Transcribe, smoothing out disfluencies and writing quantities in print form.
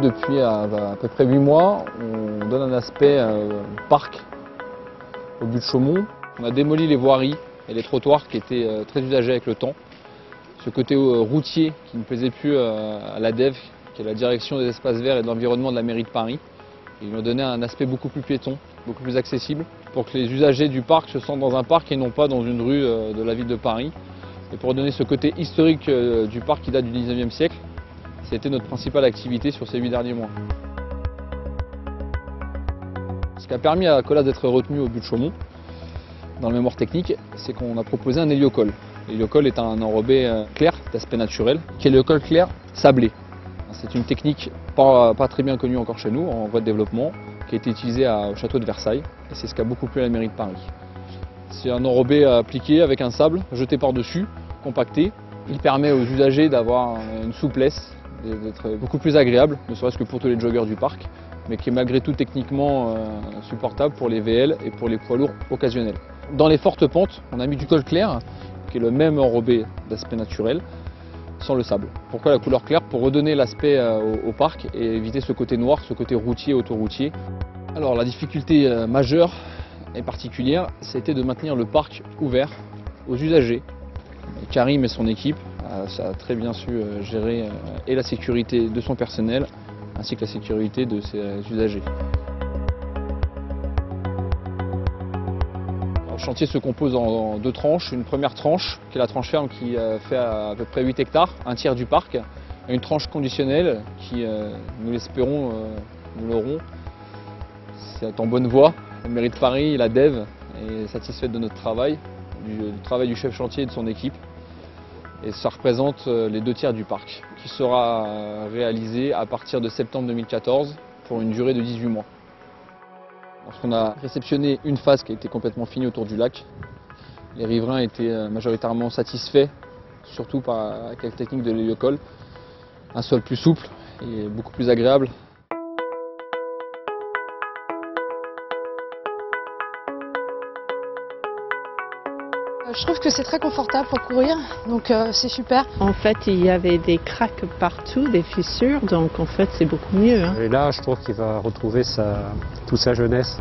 Depuis à peu près 8 mois, on donne un aspect parc au but de Chaumont. On a démoli les voiries et les trottoirs qui étaient très usagés avec le temps. Ce côté routier qui ne plaisait plus à la DEV, qui est la direction des espaces verts et de l'environnement de la mairie de Paris. Ils nous ont donné un aspect beaucoup plus piéton, beaucoup plus accessible, pour que les usagers du parc se sentent dans un parc et non pas dans une rue de la ville de Paris. Et pour donner ce côté historique du parc qui date du 19e siècle, c'était notre principale activité sur ces 8 derniers mois. Ce qui a permis à Colas d'être retenu au but de Chaumont, dans le mémoire technique, c'est qu'on a proposé un héliocol. L'héliocol est un enrobé clair d'aspect naturel, qui est l'héliocol clair sablé. C'est une technique pas très bien connue encore chez nous, en voie de développement, qui a été utilisée au château de Versailles, et c'est ce qui a beaucoup plu à la mairie de Paris. C'est un enrobé appliqué avec un sable jeté par-dessus, compacté. Il permet aux usagers d'avoir une souplesse, d'être beaucoup plus agréable, ne serait-ce que pour tous les joggeurs du parc, mais qui est malgré tout techniquement supportable pour les VL et pour les poids lourds occasionnels. Dans les fortes pentes, on a mis du col clair, qui est le même enrobé d'aspect naturel, sans le sable. Pourquoi la couleur claire? Pour redonner l'aspect au parc et éviter ce côté noir, ce côté routier, autoroutier. Alors la difficulté majeure et particulière, c'était de maintenir le parc ouvert aux usagers. Karim et son équipe a très bien su gérer et la sécurité de son personnel ainsi que la sécurité de ses usagers. Le chantier se compose en 2 tranches. Une première tranche, qui est la tranche ferme qui fait à peu près 8 hectares, un tiers du parc. Et une tranche conditionnelle qui, nous l'espérons, nous l'aurons. C'est en bonne voie. La mairie de Paris, la DEV, est satisfaite de notre travail, du travail du chef chantier et de son équipe. Et ça représente les 2 tiers du parc, qui sera réalisé à partir de septembre 2014 pour une durée de 18 mois. Lorsqu'on a réceptionné une phase qui a été complètement finie autour du lac, les riverains étaient majoritairement satisfaits, surtout par la technique de l'héliocol. Un sol plus souple et beaucoup plus agréable. Je trouve que c'est très confortable pour courir, donc c'est super. En fait, il y avait des craques partout, des fissures, donc en fait c'est beaucoup mieux. Et là, je trouve qu'il va retrouver toute sa jeunesse.